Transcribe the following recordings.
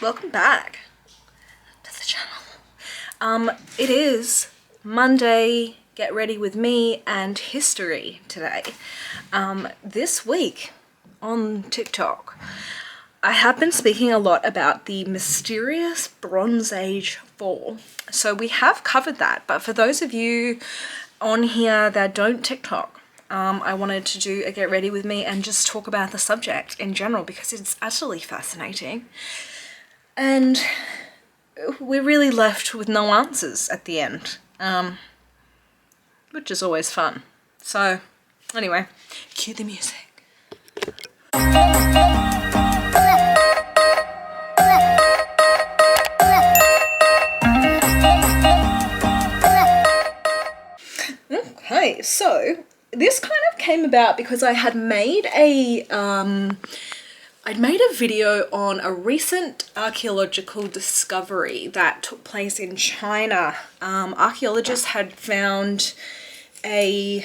welcome back to the channel. It is Monday, get ready with me and history today. This week on TikTok, I have been speaking a lot about the mysterious Bronze Age fall. So we have covered that, but for those of you on here that don't TikTok, I wanted to do a get ready with me and just talk about the subject in general because it's utterly fascinating. And we're really left with no answers at the end, which is always fun. So anyway, cue the music. Okay, so this kind of came about because I had made I'd made a video on a recent archaeological discovery that took place in China. Archaeologists had found a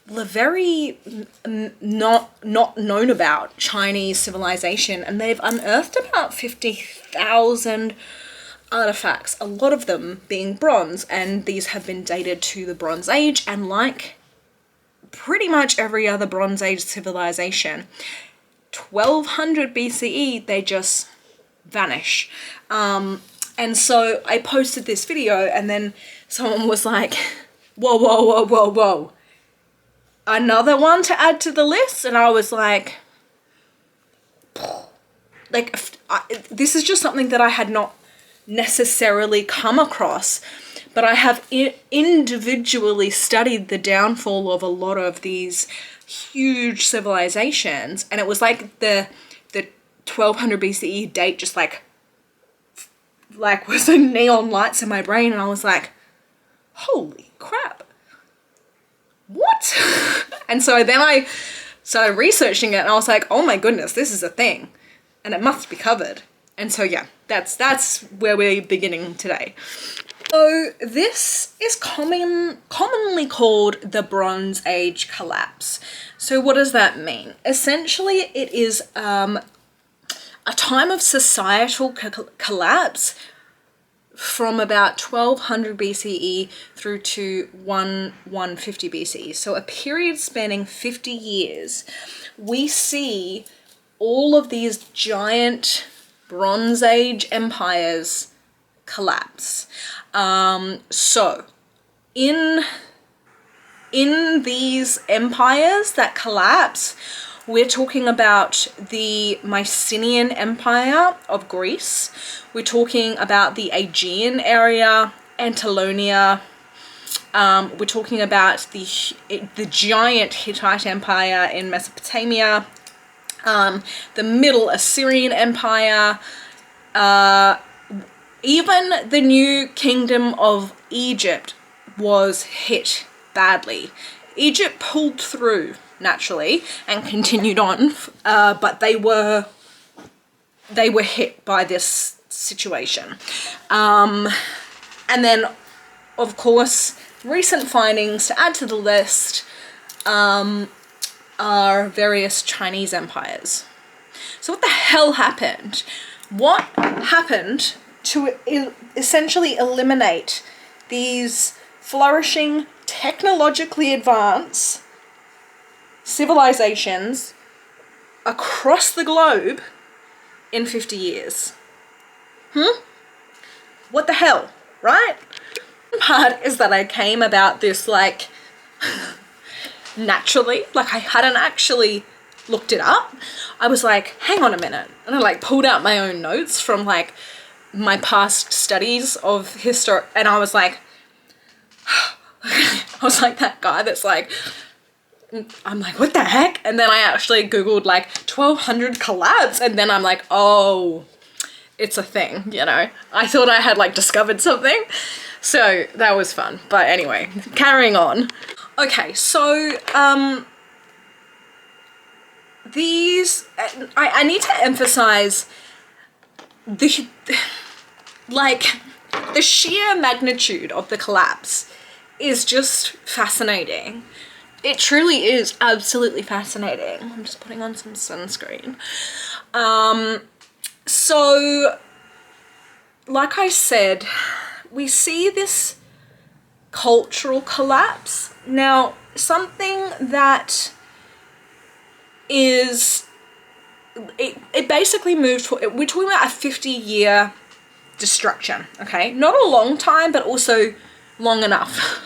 very not known about Chinese civilization, and they've unearthed about 50,000 artifacts, a lot of them being bronze, and these have been dated to the Bronze Age, and like pretty much every other Bronze Age civilization, 1200 BCE, they just vanish. And so I posted this video and then someone was like, whoa, another one to add to the list? And I was like, this is just something that I had not necessarily come across, but I have individually studied the downfall of a lot of these huge civilizations, and it was like the 1200 BCE date just like was in neon lights in my brain, and I was like, holy crap, what? And so then I started researching it and I was like, oh my goodness, this is a thing and it must be covered. And so yeah, that's where we're beginning today. So this is commonly called the Bronze Age collapse. So what does that mean? Essentially, it is a time of societal collapse from about 1200 BCE through to 150 BCE. So a period spanning 50 years. We see all of these giant Bronze Age empires collapse. So in these empires that collapse, we're talking about the Mycenaean Empire of Greece. We're talking about the Aegean area, Antilonia. We're talking about the giant Hittite Empire in Mesopotamia, the Middle Assyrian Empire, even the new kingdom of Egypt was hit badly. Egypt pulled through naturally and continued on, but they were hit by this situation. And then, of course, recent findings to add to the list are various Chinese empires. So what the hell happened? What happened to essentially eliminate these flourishing, technologically advanced civilizations across the globe in 50 years? What the hell, right? The part is that I came about this like naturally, like I hadn't actually looked it up. I was like, hang on a minute, and I like pulled out my own notes from like my past studies of history, and I was like that guy that's like, I'm like, what the heck? And then I actually googled like 1200 collapse, and then I'm like, oh, it's a thing, you know. I thought I had like discovered something, so that was fun. But anyway, carrying on. Okay, so these I need to emphasize the sheer magnitude of the collapse is just fascinating. It truly is absolutely fascinating. I'm just putting on some sunscreen. So, like I said, we see this cultural collapse. Now, something that is, it basically moved, we're talking about a 50-year destruction, okay? Not a long time, but also long enough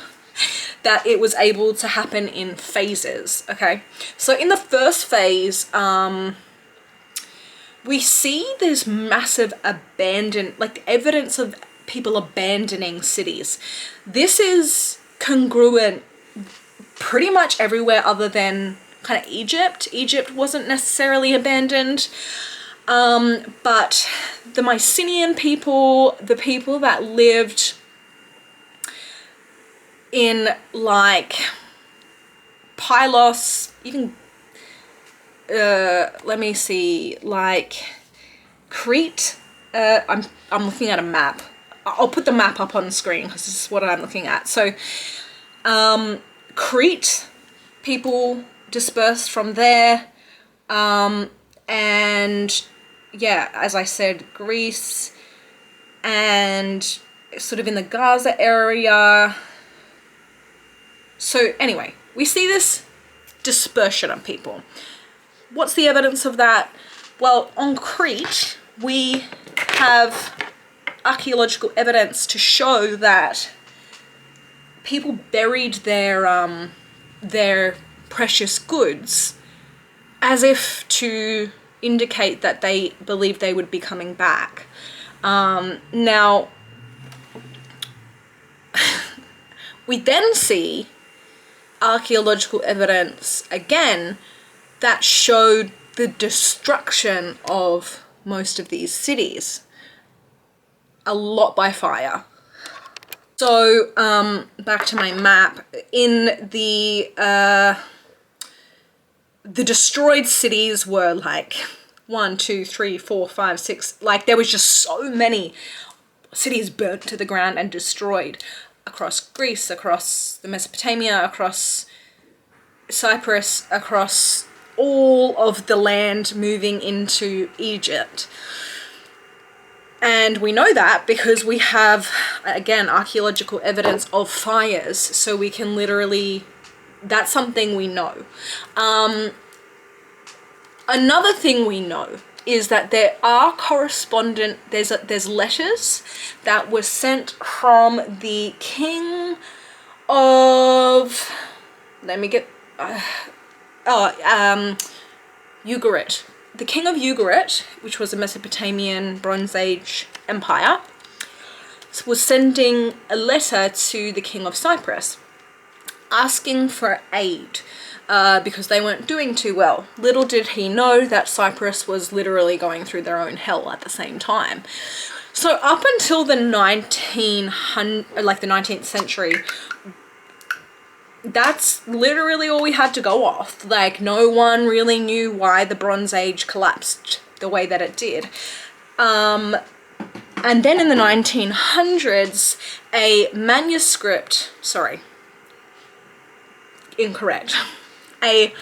that it was able to happen in phases, okay? So in the first phase, we see this massive like evidence of people abandoning cities. This is congruent pretty much everywhere other than kind of Egypt. Egypt wasn't necessarily abandoned, but the Mycenaean people, the people that lived in like Pylos, even let me see, like Crete. I'm looking at a map. I'll put the map up on the screen because this is what I'm looking at. So Crete, people dispersed from there, and yeah, as I said, Greece, and sort of in the Gaza area. So anyway, we see this dispersion of people. What's the evidence of that? Well, on Crete, we have archaeological evidence to show that people buried their precious goods as if to indicate that they believed they would be coming back. Now, we then see archaeological evidence again that showed the destruction of most of these cities, a lot by fire. So back to my map, in the destroyed cities were like 1, 2, 3, 4, 5, 6, like there was just so many cities burnt to the ground and destroyed across Greece, across the Mesopotamia, across Cyprus, across all of the land moving into Egypt. And we know that because we have, again, archaeological evidence of fires, so we can literally, that's something we know. Another thing we know is that there are there's letters that were sent from the king of, Ugarit. The king of Ugarit, which was a Mesopotamian Bronze Age empire, was sending a letter to the king of Cyprus asking for aid because they weren't doing too well. Little did he know that Cyprus was literally going through their own hell at the same time. So up until the 19th century, that's literally all we had to go off. Like, no one really knew why the Bronze Age collapsed the way that it did. And then in the 1900s, a manuscript, a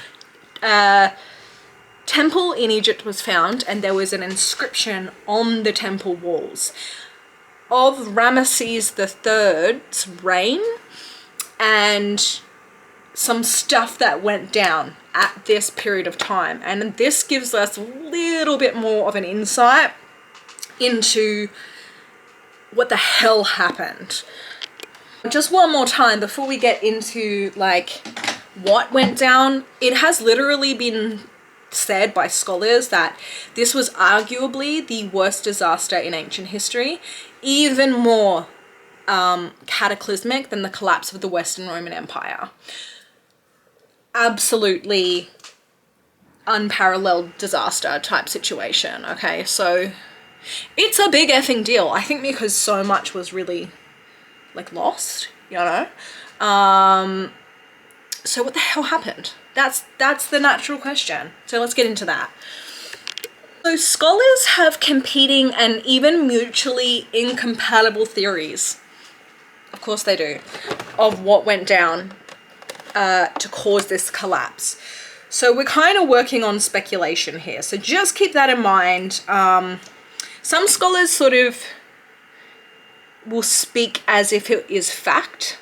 temple in Egypt was found, and there was an inscription on the temple walls of Ramesses III's reign and some stuff that went down at this period of time. And this gives us a little bit more of an insight into what the hell happened. Just one more time before we get into like what went down, it has literally been said by scholars that this was arguably the worst disaster in ancient history, even more cataclysmic than the collapse of the Western Roman Empire. Absolutely unparalleled disaster type situation, okay? So it's a big effing deal, I think, because so much was really like lost, you know? So what the hell happened? That's the natural question. So let's get into that. So scholars have competing and even mutually incompatible theories, of course they do, of what went down to cause this collapse. So we're kind of working on speculation here. So just keep that in mind. some scholars sort of will speak as if it is fact,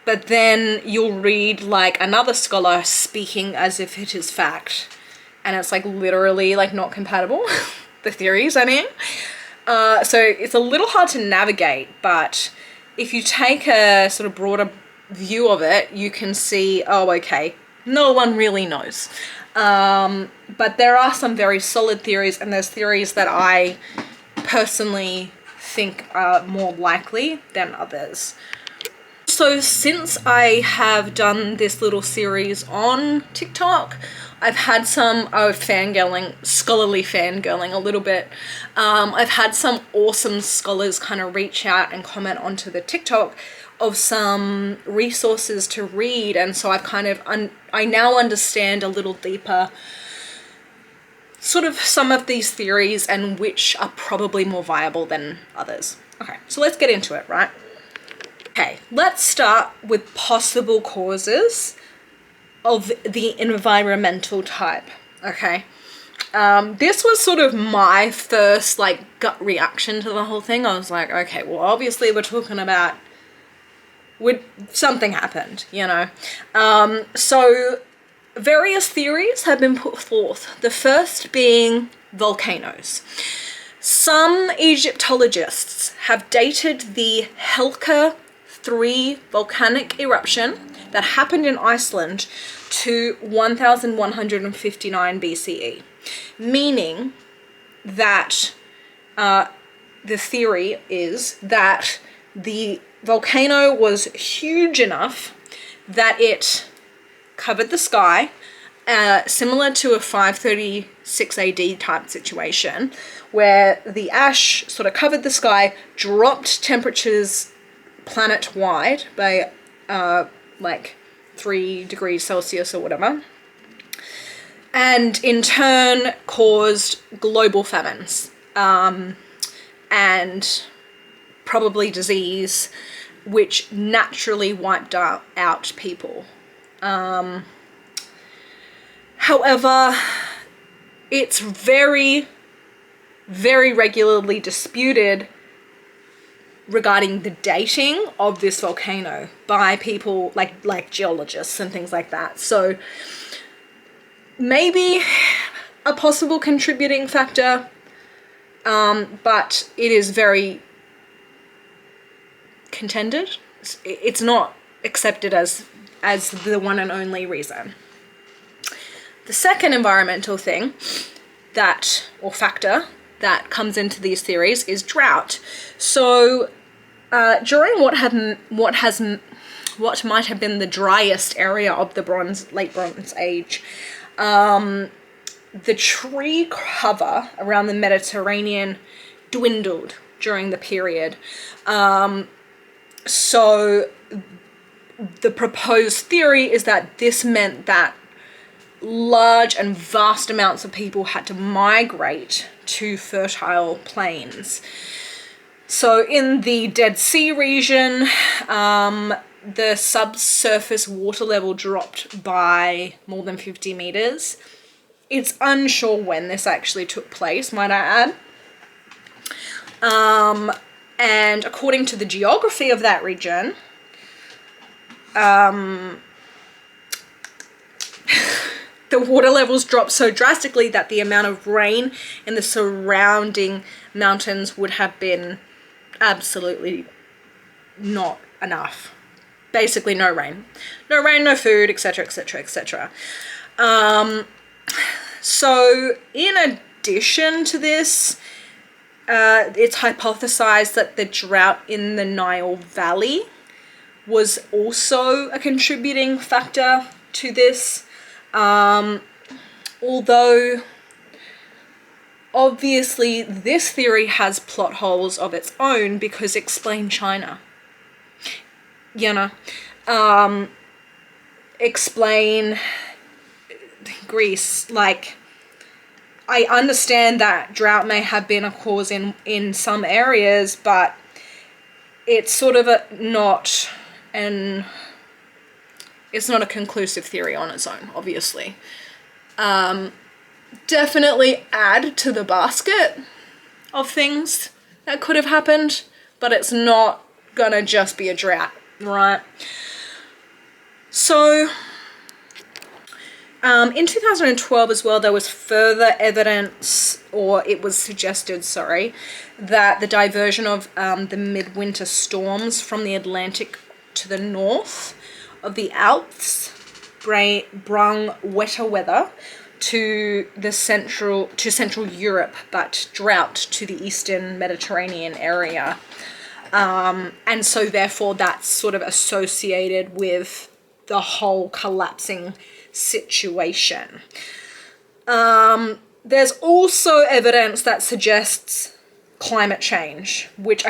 but then you'll read like another scholar speaking as if it is fact, and it's like literally like not compatible. The theories, I mean. So it's a little hard to navigate, but if you take a sort of broader view of it, you can see, oh, okay, no one really knows. But there are some very solid theories, and there's theories that I personally think are more likely than others. So since I have done this little series on TikTok, I've had some scholarly fangirling a little bit. I've had some awesome scholars kind of reach out and comment onto the TikTok of some resources to read, and so I've kind of, I now understand a little deeper sort of some of these theories and which are probably more viable than others. Okay, so let's get into it, right? Okay, let's start with possible causes of the environmental type, okay? This was sort of my first like gut reaction to the whole thing. I was like, okay, well, obviously we're talking about something happened, you know? So various theories have been put forth. The first being volcanoes. Some Egyptologists have dated the Helka 3 volcanic eruption that happened in Iceland to 1159 BCE, meaning that the theory is that the volcano was huge enough that it covered the sky, similar to a 536 AD type situation, where the ash sort of covered the sky, dropped temperatures planet-wide by like 3 degrees Celsius or whatever, and in turn caused global famines and probably disease, which naturally wiped out people. However, it's very, very regularly disputed regarding the dating of this volcano by people like geologists and things like that. So maybe a possible contributing factor, but it is very contended. It's not accepted as the one and only reason. The second environmental thing or factor that comes into these theories is drought. So during what might have been the driest area of the late Bronze Age, the tree cover around the Mediterranean dwindled during the period. So the proposed theory is that this meant that large and vast amounts of people had to migrate to fertile plains. So in the Dead Sea region, the subsurface water level dropped by more than 50 meters. It's unsure when this actually took place, might I add. And according to the geography of that region, the water levels dropped so drastically that the amount of rain in the surrounding mountains would have been absolutely not enough. Basically no rain. No rain, no food, etc., etc., etc. So in addition to this, it's hypothesized that the drought in the Nile Valley was also a contributing factor to this. Although obviously this theory has plot holes of its own, because explain China, you know, explain Greece. Like, I understand that drought may have been a cause in some areas, but it's sort of it's not a conclusive theory on its own, obviously. Definitely add to the basket of things that could have happened, but it's not gonna just be a drought, right? So in 2012 as well, there was further evidence, or it was suggested, sorry, that the diversion of the midwinter storms from the Atlantic to the north of the Alps brung wetter weather to Central Europe, but drought to the Eastern Mediterranean area. And so therefore that's sort of associated with the whole collapsing situation. There's also evidence that suggests climate change, which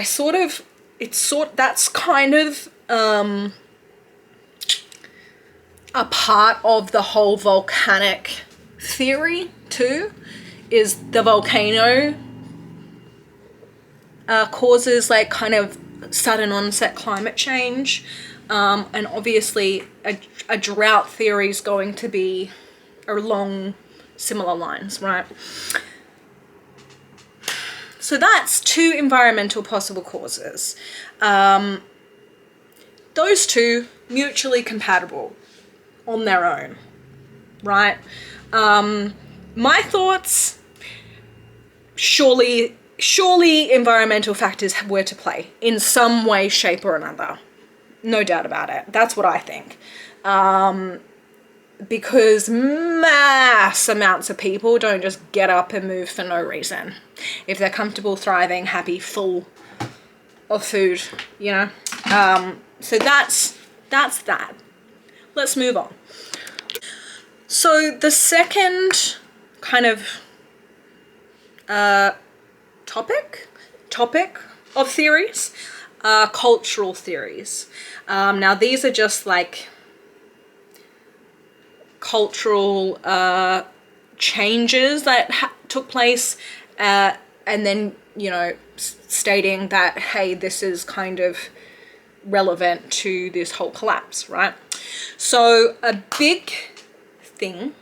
that's kind of a part of the whole volcanic theory too, is the volcano causes like kind of sudden onset climate change. And obviously a drought theory is going to be along similar lines, right? So that's two environmental possible causes. Those two mutually compatible on their own, right? My thoughts, surely environmental factors were to play in some way, shape or another. No doubt about it. That's what I think. Because mass amounts of people don't just get up and move for no reason. If they're comfortable, thriving, happy, full of food, you know. So that's that. Let's move on. So the second kind of topic of theories are cultural theories. Now these are just like cultural changes that took place, and then, you know, stating that, hey, this is kind of relevant to this whole collapse, right? So a big thing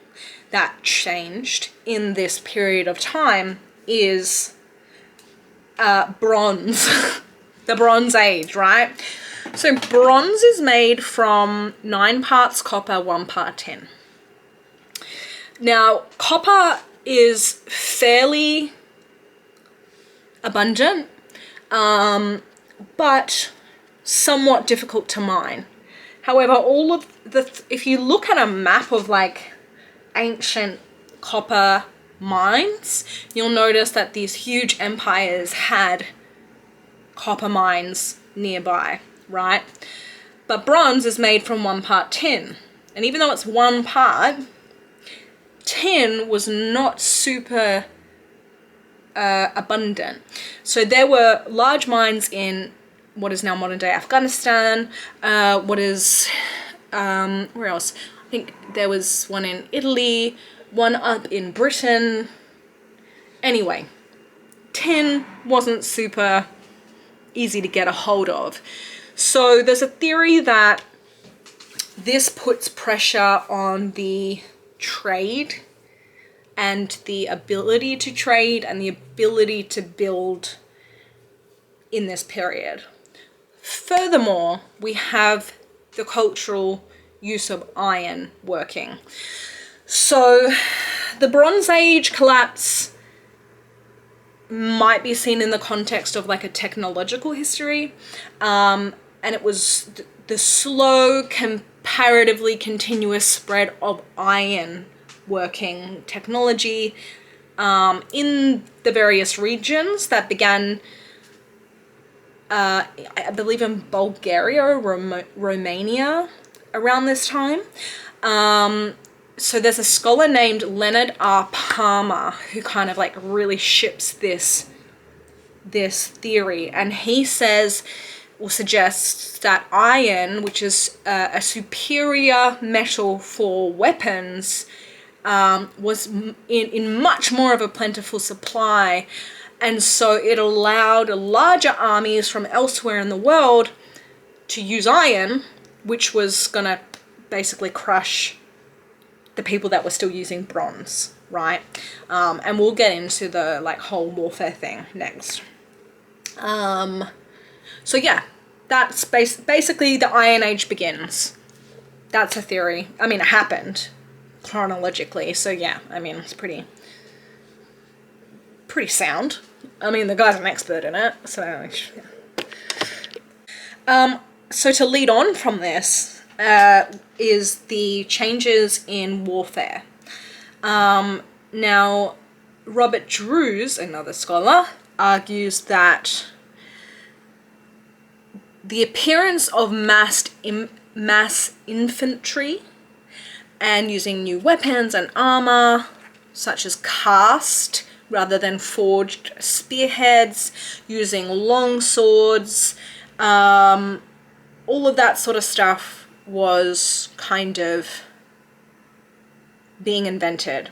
that changed in this period of time is bronze. The Bronze Age, right? So bronze is made from 9 parts copper, 1 part tin. Now, copper is fairly abundant, but somewhat difficult to mine. However, all of if you look at a map of like ancient copper mines, you'll notice that these huge empires had copper mines nearby, right? But bronze is made from 1 part tin. And even though it's 1 part, tin was not super abundant. So there were large mines in what is now modern day Afghanistan, where else? I think there was one in Italy, one up in Britain. Anyway, tin wasn't super easy to get a hold of. So there's a theory that this puts pressure on the trade and the ability to trade and the ability to build in this period. Furthermore, we have the cultural use of iron working. So the Bronze Age collapse might be seen in the context of like a technological history, and it was the slow, comparatively continuous spread of iron working technology in the various regions that began, I believe, in Bulgaria or Romania around this time. So there's a scholar named Leonard R. Palmer who kind of like really ships this theory, and he says or suggests that iron, which is a superior metal for weapons, was in much more of a plentiful supply, and so it allowed larger armies from elsewhere in the world to use iron, which was gonna basically crush the people that were still using bronze, right? And we'll get into the like whole warfare thing next. So yeah, that's basically the Iron Age begins. That's a theory. I mean, it happened chronologically, so yeah, I mean, it's pretty sound. I mean, the guy's an expert in it, so yeah. So to lead on from this is the changes in warfare. Now, Robert Drews, another scholar, argues that the appearance of mass infantry and using new weapons and armor, such as cast rather than forged spearheads, using long swords, all of that sort of stuff was kind of being invented.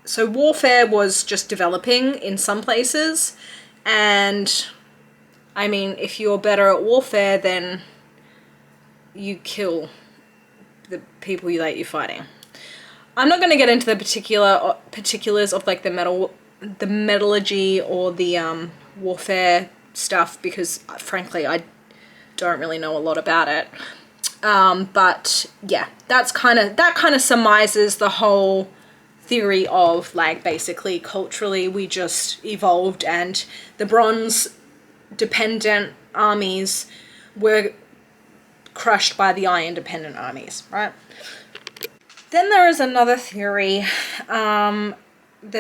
So warfare was just developing in some places, and I mean, if you're better at warfare, then you kill the people that you're fighting. I'm not going to get into the particulars of like the metallurgy or the warfare stuff, because frankly I don't really know a lot about it. But yeah, that kind of surmises the whole theory of like basically culturally we just evolved and the bronze dependent armies were crushed by the iron dependent armies, right? Then there is another theory, the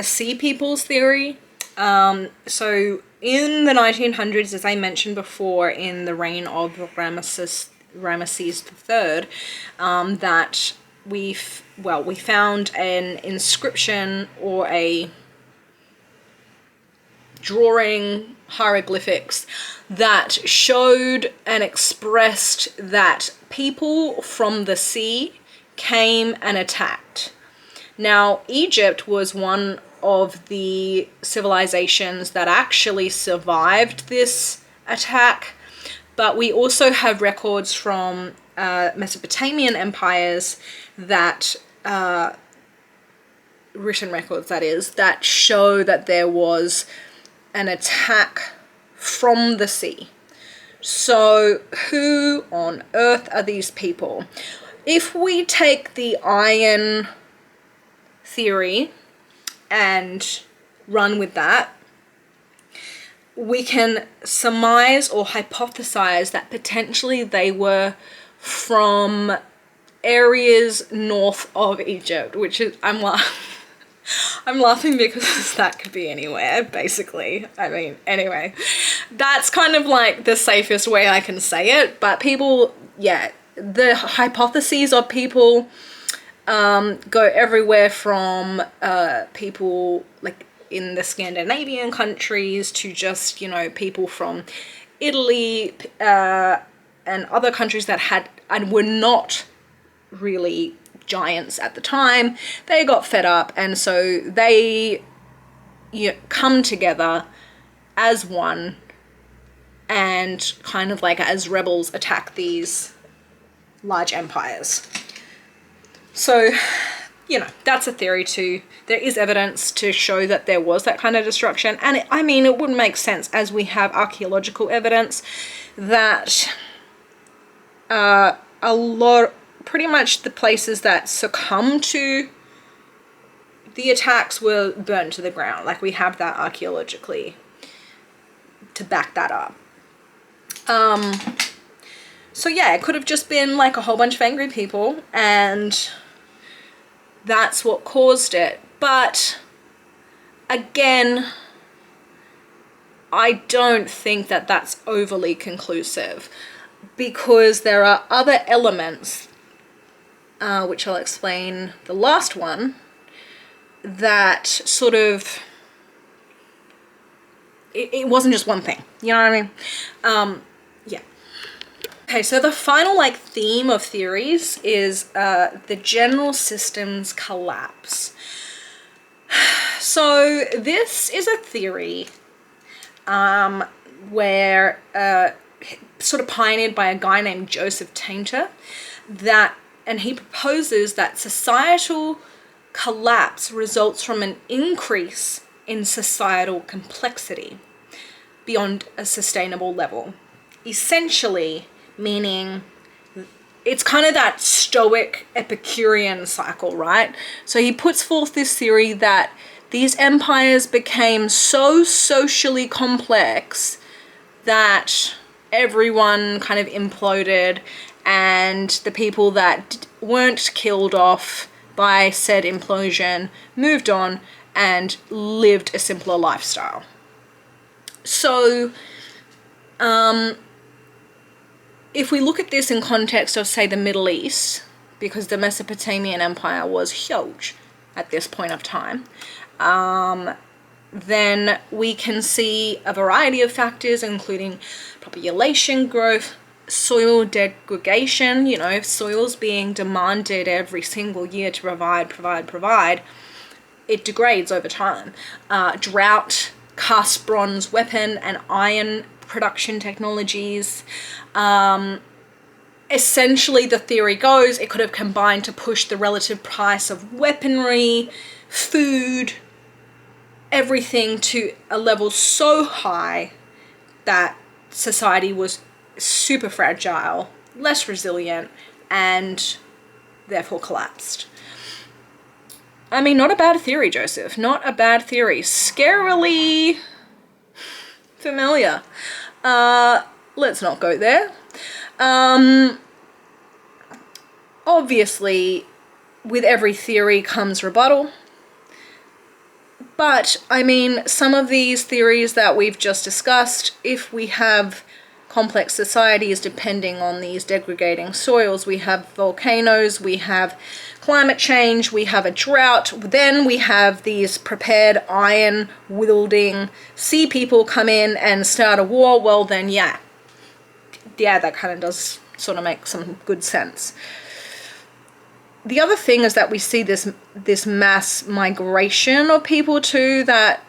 Sea Peoples theory. So in the 1900s, as I mentioned before, in the reign of Ramesses III, that we found an inscription or a drawing, hieroglyphics, that showed and expressed that people from the sea came and attacked. Now, Egypt was one of the civilizations that actually survived this attack, but we also have records from Mesopotamian empires that written records, that is, that show that there was an attack from the sea. So who on earth are these people? If we take the iron theory and run with that, we can surmise or hypothesize that potentially they were from areas north of Egypt, which is, I'm laughing because that could be anywhere, basically. I mean, anyway, that's kind of like the safest way I can say it, but people, yeah, the hypotheses of people go everywhere from people like in the Scandinavian countries to just, you know, people from Italy and other countries that had and were not really giants at the time. They got fed up, and so they come together as one and kind of like as rebels attack these large empires. So, you know, that's a theory too. There is evidence to show that there was that kind of destruction. And I mean, it wouldn't make sense, as we have archaeological evidence that pretty much the places that succumbed to the attacks were burned to the ground. Like, we have that archaeologically to back that up. So yeah, it could have just been like a whole bunch of angry people, and that's what caused it. But again, I don't think that that's overly conclusive, because there are other elements, which I'll explain the last one, that sort of, it wasn't just one thing, you know what I mean? Yeah. Okay, so the final like theme of theories is the general systems collapse. So this is a theory where sort of pioneered by a guy named Joseph Tainter, and he proposes that societal collapse results from an increase in societal complexity beyond a sustainable level. Essentially, meaning it's kind of that Stoic Epicurean cycle, right? So he puts forth this theory that these empires became so socially complex that everyone kind of imploded, and the people that weren't killed off by said implosion moved on and lived a simpler lifestyle. So, if we look at this in context of, say, the Middle East, because the Mesopotamian Empire was huge at this point of time, then we can see a variety of factors, including population growth, soil degradation, you know, if soil's being demanded every single year to provide, it degrades over time. Drought, cast bronze weapon and iron production technologies. Essentially, the theory goes, it could have combined to push the relative price of weaponry, food, everything to a level so high that society was super fragile, less resilient, and therefore collapsed. I mean, not a bad theory, Joseph. Not a bad theory. Scarily familiar. Let's not go there. Obviously, with every theory comes rebuttal. But, I mean, some of these theories that we've just discussed, if we have complex societies depending on these degrading soils, we have volcanoes, we have climate change, we have a drought, then we have these prepared iron wielding sea people come in and start a war, well then yeah, that kind of does sort of make some good sense. The other thing is that we see this mass migration of people too, that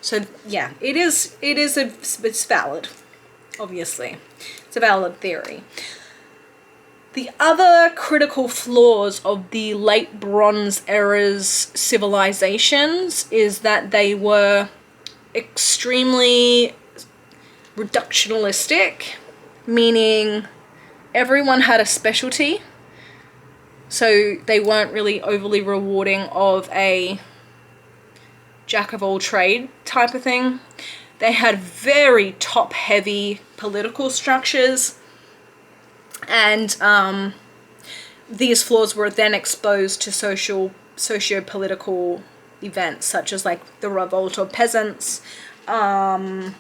so yeah, it's valid, obviously. It's a valid theory. The other critical flaws of the late Bronze Era's civilizations is that they were extremely reductionistic, meaning everyone had a specialty. So they weren't really overly rewarding of a jack of all trade type of thing. They had very top heavy political structures, and these flaws were then exposed to socio-political events such as like the revolt of peasants, you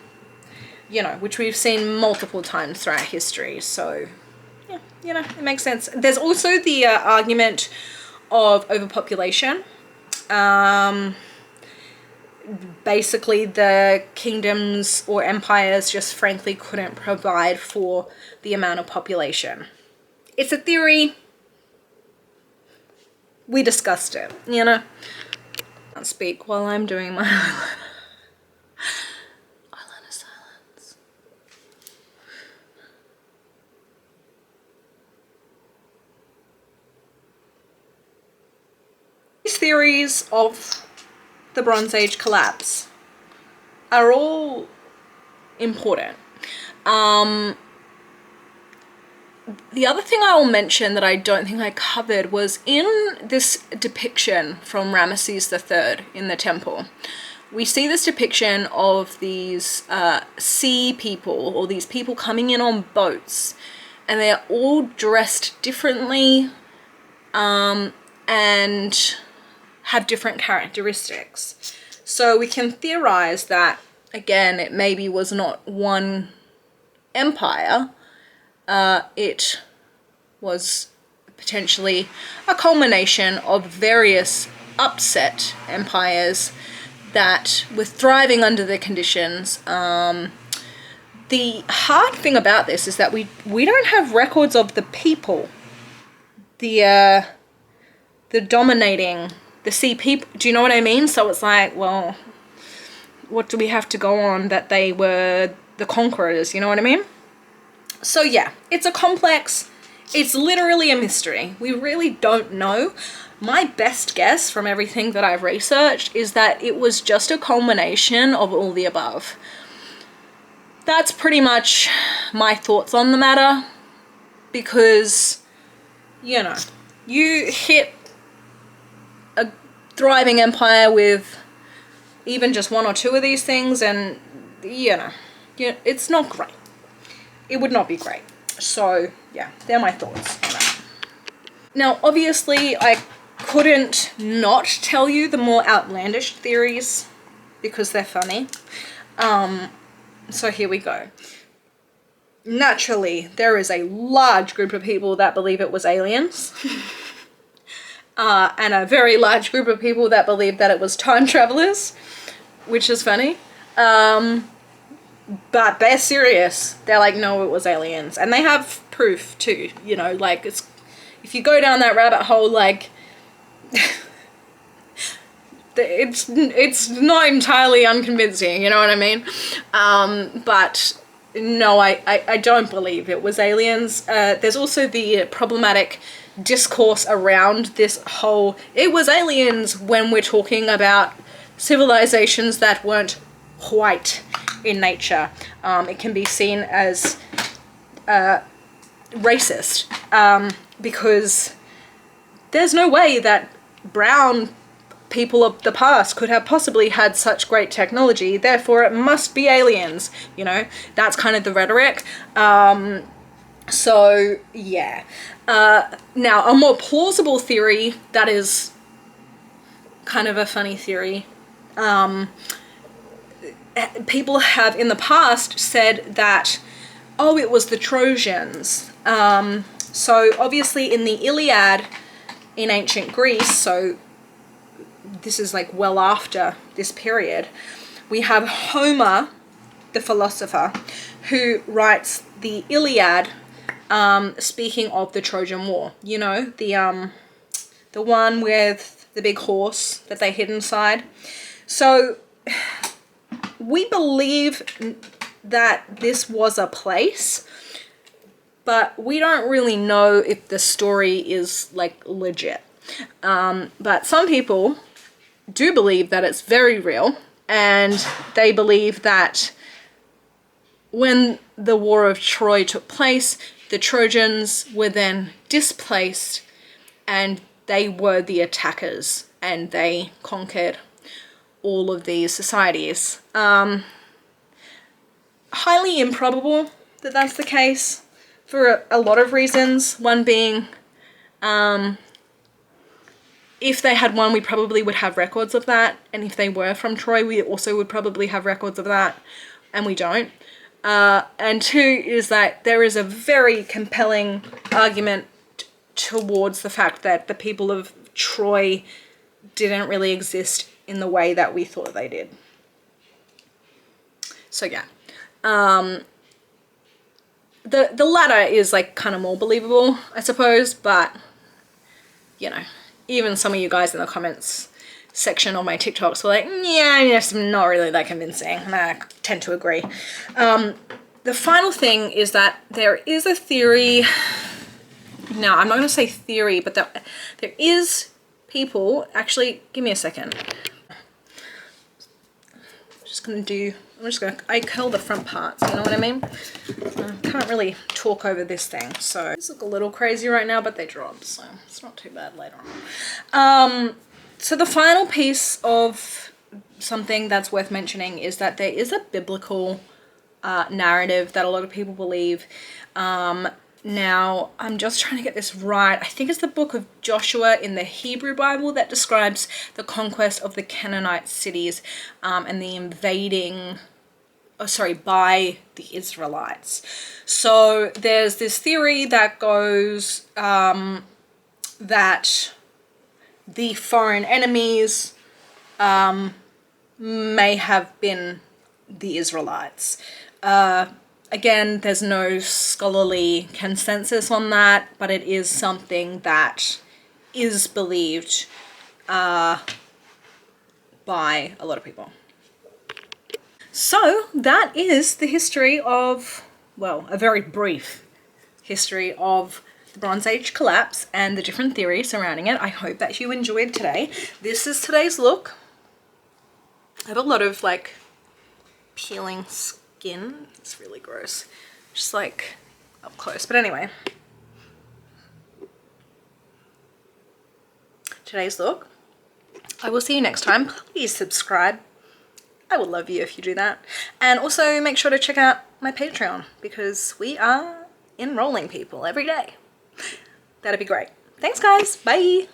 know, which we've seen multiple times throughout history. So yeah, you know, it makes sense. There's also the argument of overpopulation. Basically, the kingdoms or empires just frankly couldn't provide for the amount of population. It's a theory. We discussed it, you know. I can't speak while I'm doing my eyeliner silence. These theories of the Bronze Age collapse are all important. The other thing I will mention that I don't think I covered was in this depiction from Ramesses III in the temple. We see this depiction of these sea people, or these people coming in on boats, and they're all dressed differently and have different characteristics. So we can theorize that, again, it maybe was not one empire, it was potentially a culmination of various upset empires that were thriving under the conditions. The hard thing about this is that we don't have records of the people, the dominating, the sea people. Do you know what I mean? So it's like, well, what do we have to go on that they were the conquerors? You know what I mean? So yeah, it's a complex, it's literally a mystery. We really don't know. My best guess from everything that I've researched is that it was just a culmination of all the above. That's pretty much my thoughts on the matter, because, you know, you hit a thriving empire with even just one or two of these things and, you know, it's not great. It would not be great. So, yeah, they're my thoughts on that. Now, obviously, I couldn't not tell you the more outlandish theories because they're funny. So here we go. Naturally, there is a large group of people that believe it was aliens. And a very large group of people that believe that it was time travelers, which is funny. But they're serious. They're like, no, it was aliens. And they have proof too, you know, like it's, if you go down that rabbit hole, like, it's not entirely unconvincing, you know what I mean? But no, I don't believe it was aliens. There's also the problematic discourse around this whole, it was aliens, when we're talking about civilizations that weren't white in nature. It can be seen as racist, because there's no way that brown people of the past could have possibly had such great technology, therefore it must be aliens, you know? That's kind of the rhetoric. So, yeah. Now, a more plausible theory that is kind of a funny theory, people have in the past said that, oh, it was the Trojans. So obviously in the Iliad in ancient Greece, so this is like well after this period, we have Homer, the philosopher, who writes the Iliad, speaking of the Trojan War. You know, the one with the big horse that they hid inside. So we believe that this was a place, but we don't really know if the story is like legit. But some people do believe that it's very real, and they believe that when the War of Troy took place, the Trojans were then displaced and they were the attackers and they conquered all of these societies. Highly improbable that that's the case for a lot of reasons. One being, if they had won, we probably would have records of that. And if they were from Troy, we also would probably have records of that. And we don't. And two is that there is a very compelling argument towards the fact that the people of Troy didn't really exist in the way that we thought they did. So yeah. The latter is like kind of more believable, I suppose, but you know, even some of you guys in the comments section on my TikToks were like, yeah, it's not really that convincing. And I tend to agree. The final thing is that there is a theory. Now, I'm not going to say theory, but there is people, actually, give me a second. I curl the front parts, you know what I mean? I can't really talk over this thing, so these look a little crazy right now, but they drop, so it's not too bad later on. So the final piece of something that's worth mentioning is that there is a biblical narrative that a lot of people believe. Now, I'm just trying to get this right. I think it's the book of Joshua in the Hebrew Bible that describes the conquest of the Canaanite cities and the invading, by the Israelites. So there's this theory that goes that the foreign enemies may have been the Israelites. Again, there's no scholarly consensus on that, but it is something that is believed by a lot of people. So that is the history of, well, a very brief history of the Bronze Age collapse and the different theories surrounding it. I hope that you enjoyed today. This is today's look. I have a lot of like peeling skin. It's really gross. Just like up close. But anyway. Today's look. I will see you next time. Please subscribe. I would love you if you do that. And also make sure to check out my Patreon because we are enrolling people every day. That'd be great. Thanks guys. Bye.